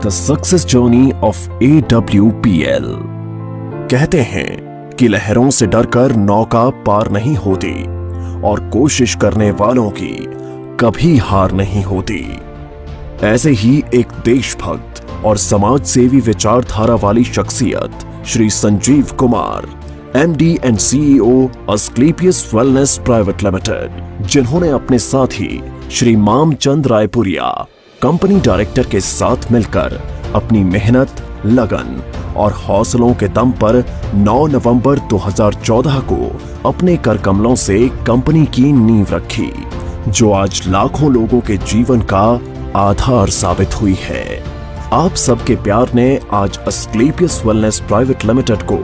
The success journey of AWPL। कहते हैं कि लहरों से डरकर नौका पार नहीं होती और कोशिश करने वालों की कभी हार नहीं होती। ऐसे ही एक देशभक्त और समाज सेवी विचारधारा वाली शख्सियत Shri Sanjeev Kumar, MD and CEO Asclepius wellness private limited, जिन्होंने अपने साथी श्री मामचंद रायपुरिया, कंपनी डायरेक्टर के साथ मिलकर अपनी मेहनत, लगन और हौसलों के दम पर 9 नवंबर 2014 को अपने कर कमलों से कंपनी की नींव रखी, जो आज लाखों लोगों के जीवन का आधार साबित हुई है। आप सबके प्यार ने आज अस्क्लेपियस वेलनेस प्राइवेट लिमिटेड को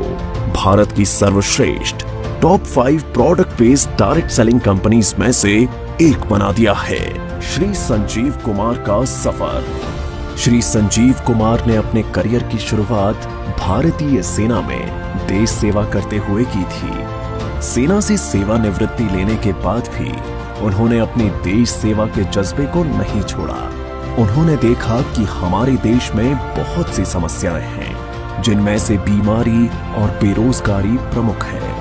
भारत की सर्वश्रेष्ठ top 5 product based direct selling companies में से एक बना दिया है। श्री संजीव कुमार का सफर। श्री संजीव कुमार ने अपने करियर की शुरुआत भारतीय सेना में देश सेवा करते हुए की थी। सेना से सेवानिवृत्ति लेने के बाद भी उन्होंने अपने देश सेवा के जज्बे को नहीं छोड़ा। उन्होंने देखा कि हमारे देश में बहुत सी समस्याएं हैं, जिनमें से बीमारी और बेरोजगारी प्रमुख है।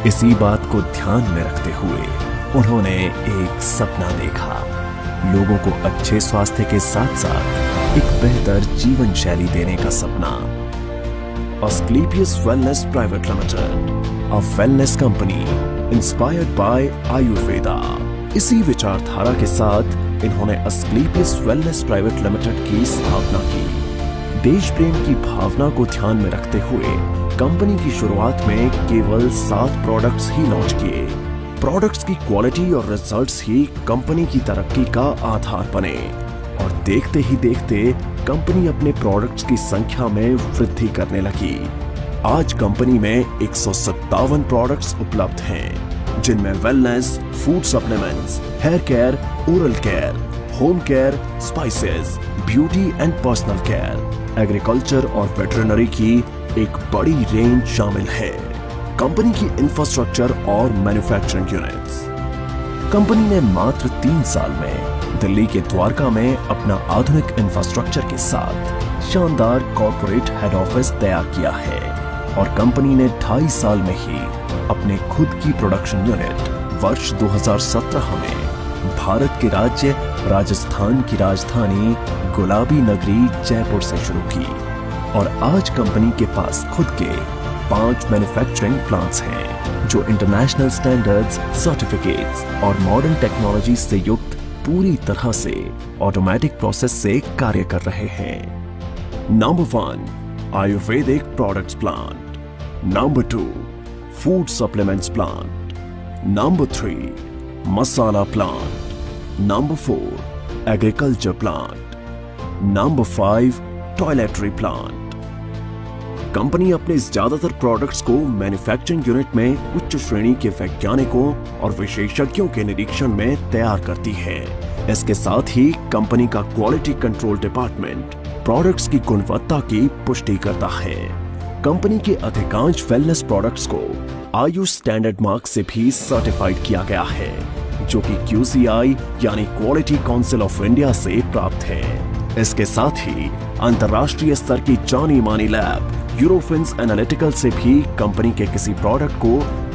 इसी बात को ध्यान में रखते हुए उन्होंने एक सपना देखा, लोगों को अच्छे स्वास्थ्य के साथ साथ एक बेहतर जीवन शैली देने का सपना। Asclepius wellness private limited, a wellness company inspired by Ayurveda. इसी विचारधारा के साथ इन्होंने अस्क्लेपियस वेलनेस प्राइवेट लिमिटेड की स्थापना की। देश प्रेम की भावना को ध्यान में रखते हुए कंपनी की शुरुआत में केवल 7 प्रोडक्ट्स ही लॉन्च किए। प्रोडक्ट्स की क्वालिटी और रिजल्ट्स ही कंपनी की तरक्की का आधार बने और देखते ही देखते कंपनी अपने प्रोडक्ट्स की संख्या में वृद्धि करने लगी। आज कंपनी में 157 प्रोडक्ट्स उपलब्ध हैं, जिनमें wellness, food supplements, hair care, oral care, home care, spices, beauty and personal care, agriculture और वेटरनरी की एक बड़ी रेंज शामिल है। कंपनी की इंफ्रास्ट्रक्चर और मैन्युफैक्चरिंग यूनिट्स। कंपनी ने मात्र 3 साल में दिल्ली के द्वारका में अपना आधुनिक इंफ्रास्ट्रक्चर के साथ शानदार कॉर्पोरेट हेड ऑफिस तैयार किया है और कंपनी ने 2.5 साल में ही अपने खुद की प्रोडक्शन यूनिट वर्ष 2017 में भारत के राज्य राजस्थान की राजधानी गुलाबी नगरी जयपुर से शुरू की और आज कंपनी के पास खुद के 5 मैन्युफैक्चरिंग प्लांट्स हैं, जो इंटरनेशनल स्टैंडर्ड्स, सर्टिफिकेट्स और मॉडर्न टेक्नोलॉजी से युक्त पूरी तरह से ऑटोमेटिक प्रोसेस से कार्य कर रहे हैं। Number 1 Ayurvedic products plant, number 2 food supplements plant, number 3 masala plant, number 4 agriculture plant, number 5 toiletry plant. Company अपने ज्यादातर प्रोडक्ट्स को मैन्युफैक्चरिंग यूनिट में उच्च श्रेणी के वैज्ञानिकों और विशेषज्ञों के निरीक्षण में तैयार करती है। इसके साथ ही कंपनी का क्वालिटी कंट्रोल डिपार्टमेंट प्रोडक्ट्स की गुणवत्ता की पुष्टि करता है। कंपनी के अधिकांश वेलनेस प्रोडक्ट्स को आयुष स्टैंडर्ड मार्क से भी सर्टिफाइड किया गया है, जो कि QCI यानी क्वालिटी काउंसिल ऑफ इंडिया से प्राप्त है। इसके साथ ही अंतर्राष्ट्रीय स्तर की जानी मानी लैब यूरोफिन्स एनालिटिकल से भी कंपनी के किसी प्रोडक्ट को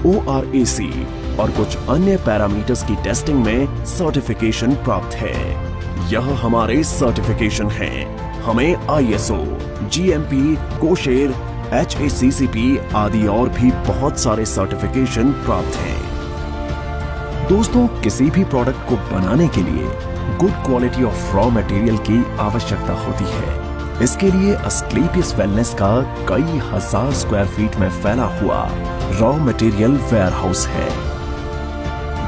ORAC और कुछ अन्य पैरामीटर्स की टेस्टिंग में सर्टिफिकेशन प्राप्त है। यह हमारे सर्टिफिकेशन हैं। हमें ISO, GMP, कोशेर, HACCP आदि और भी बहुत सारे सर्टिफिकेशन प्राप्त हैं। दोस्तों, किसी भी प्रोडक्ट को बनाने के लिए good quality of raw material की आवश्यकता होती है। इसके लिए अस्क्लेपियस वेलनेस का कई हजार स्क्वायर फीट में फैला हुआ रॉ मटेरियल वेयरहाउस है।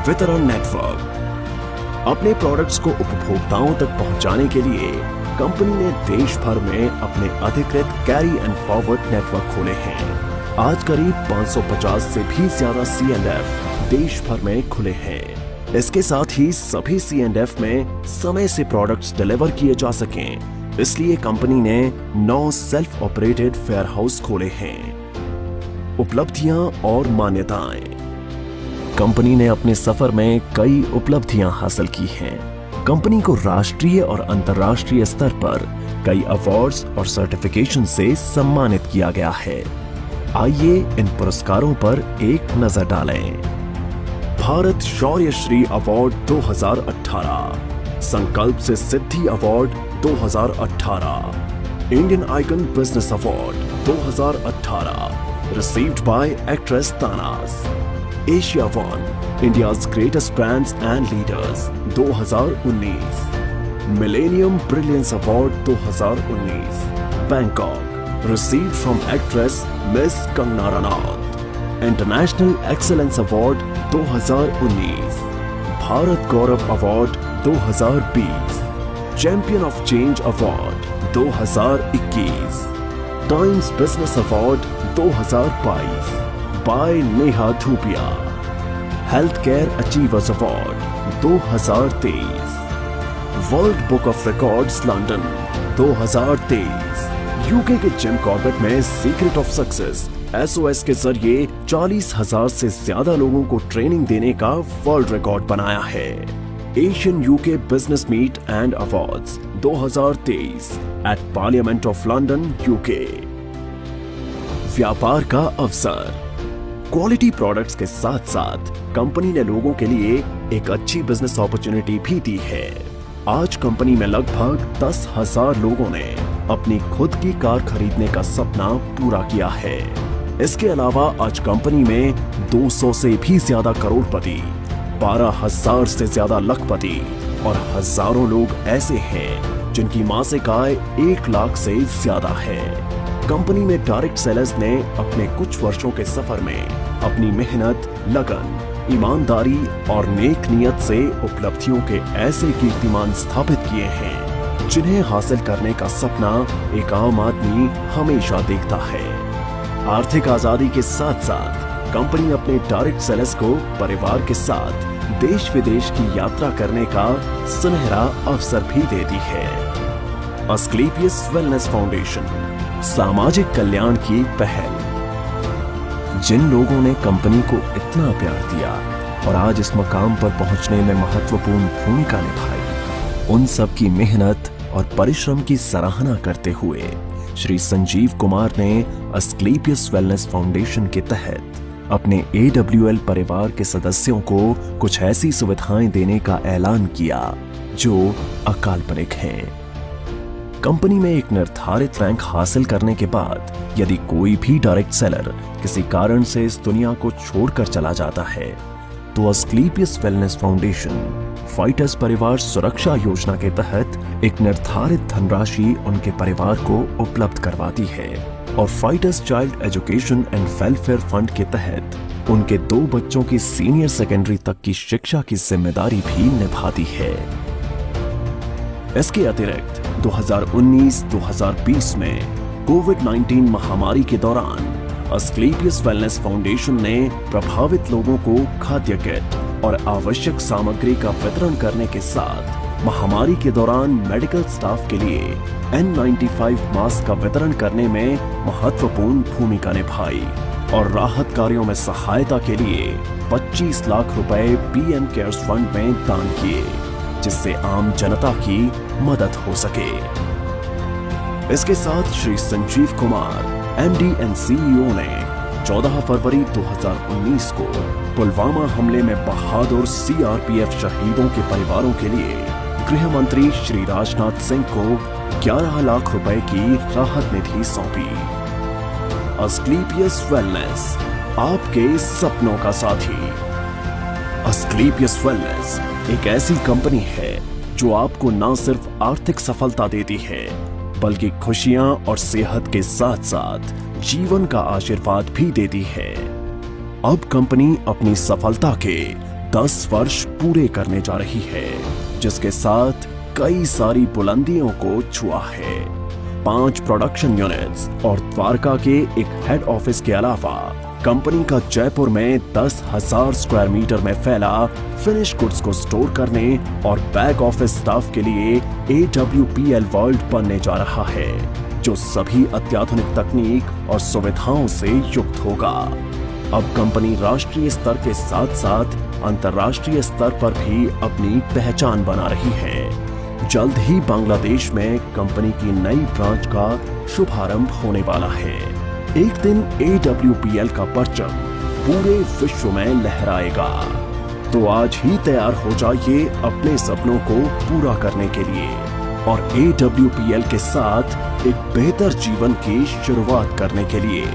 वितरण नेटवर्क। अपने प्रोडक्ट्स को उपभोक्ताओं तक पहुंचाने के लिए कंपनी ने देश भर में अपने अधिकृत कैरी एंड फॉरवर्ड नेटवर्क खोले हैं। आज करीब 550 से भी ज्यादा C&F देश भर में खुले हैं। इसके साथ ही सभी C&F में समय से प्रोडक्ट्स डिलीवर किए जा सकें, इसलिए कंपनी ने 9 सेल्फ ऑपरेटेड वेयरहाउस खोले हैं। उपलब्धियां और मान्यताएं। कंपनी ने अपने सफर में कई उपलब्धियां हासिल की हैं। कंपनी को राष्ट्रीय और अंतर्राष्ट्रीय स्तर पर कई अवार्ड्स और सर्टिफिकेशन से सम्मानित किया गया है। आइए इन पुरस्कारों पर एक नजर डालें। भारत शौर्य Shri award 2018, Sankalp se Siddhi award 2018, Indian icon business award 2018 received by actress Tanas, Asia One, India's greatest brands and leaders 2019, Millennium Brilliance Award 2019, Bangkok, received from actress Miss Kangana Ranaut, International Excellence Award 2019, Bharat Gaurav Award 2020, Champion of Change Award 2021, Times Business Award 2022 by Neha Dhupia, Healthcare Achievers Award 2023, World Book of Records London 2023, UK के Jim Corbett में secret of success SOS के जरिए 40,000 से ज्यादा लोगों को training देने का वर्ल्ड रिकॉर्ड बनाया है। Asian UK business meet and awards 2023 at parliament of London UK. व्यापार का अवसर, क्वालिटी प्रोडक्ट्स के साथ साथ कंपनी ने लोगों के लिए एक अच्छी बिजनेस अपॉर्चुनिटी भी दी है। आज कंपनी में लगभग 10,000 लोगों ने अपनी खुद की कार खरीदने का सपना पूरा किया है। इसके अलावा आज कंपनी में 200 से भी ज्यादा करोड़पति, 12,000 से ज्यादा लखपति और हजारों लोग ऐसे हैं जिनकी मासिक आय 1 लाख से ज्यादा है। कंपनी में डायरेक्ट सेलर्स ने अपने कुछ वर्षों के सफर में अपनी मेहनत, लगन, ईमानदारी और नेक नियत से उपलब्धियों के ऐसे कीर्तिमान स्थापित किए हैं जिन्हें हासिल करने का सपना एक आम आदमी हमेशा देखता है। आर्थिक आजादी के साथ साथ कंपनी अपने डायरेक्ट सेलर्स को परिवार के साथ देश विदेश की यात्रा करने का सुनहरा अवसर भी देती है। अस्क्लेपियस वेलनेस फाउंडेशन, सामाजिक कल्याण की पहल। जिन लोगों ने कंपनी को इतना प्यार दिया और आज इस मकाम पर पहुंचने में महत्वपूर्ण भूमिका निभाई, उन सब की मेहनत और परिश्रम की सराहना करते हुए श्री संजीव कुमार ने अस्क्लेपियस वेलनेस फाउंडेशन के तहत अपने AWL परिवार के सदस्यों को कुछ ऐसी सुविधाएं देने का ऐलान किया जो अकाल्पनिक हैं। कंपनी में एक निर्धारित रैंक हासिल करने के बाद यदि कोई भी डायरेक्ट सेलर किसी कारण से इस दुनिया को छोड़कर चला जाता है तो अस्क्लेपियस वेलनेस फाउंडेशन फाइटर्स परिवार सुरक्षा योजना के तहत एक निर्धारित धनराशि उनके परिवार को उपलब्ध करवाती है और fighters child education and welfare fund के तहत उनके 2 बच्चों की सीनियर सेकेंडरी तक की शिक्षा की जिम्मेदारी भी निभाती है। इसके अतिरिक्त 2019-2020 में कोविड-19 महामारी के दौरान अस्क्लेपियस वेलनेस फाउंडेशन ने प्रभावित लोगों को खाद्य किट और आवश्यक सामग्री का वितरण करने के साथ महामारी के दौरान मेडिकल स्टाफ के लिए N95 मास्क का वितरण करने में महत्वपूर्ण भूमिका निभाई और राहत कार्यों में सहायता के लिए 25 लाख रुपए PM केयर्स फंड में दान किए, जिससे आम जनता की मदद हो सके। इसके साथ Shri Sanjeev Kumar MD and CEO ने 14 फरवरी 2019 को पुलवामा हमले में बहादुर CRPF शहीदों के परिवारों के लिए गृह मंत्री श्री राजनाथ सिंह को 11 लाख रुपए की राहत निधि सौंपी। अस्क्लेपियस वेलनेस, आपके सपनों का साथी। अस्क्लेपियस वेलनेस एक ऐसी कंपनी है जो आपको न सिर्फ आर्थिक सफलता देती है बल्कि खुशियां और सेहत के साथ साथ जीवन का आशीर्वाद भी देती है। अब कंपनी अपनी सफलता के 10 वर्ष पूरे करने जा रही है, जिसके साथ कई सारी बुलंदियों को छुआ है। 5 प्रोडक्शन यूनिट्स और द्वारका के एक हेड ऑफिस के अलावा कंपनी का जयपुर में 10,000 स्क्वायर मीटर में फैला फिनिश गुड्स को स्टोर करने और बैक ऑफिस स्टाफ के लिए AWPL वर्ल्ड बनने जा रहा है, जो सभी अत्याधुनिक तकनीक और सुविधाओं से युक्त होगा। अब कंपनी राष्ट्रीय स्तर के साथ साथ अंतर्राष्ट्रीय स्तर पर भी अपनी पहचान बना रही है, जल्द ही बांग्लादेश में कंपनी की नई ब्रांच का शुभारंभ होने वाला है। एक दिन AWPL का परचम पूरे विश्व में लहराएगा। तो आज ही तैयार हो जाइए अपने सपनों को पूरा करने के लिए और AWPL के साथ एक बेहतर जीवन की शुरुआत करने के लिए।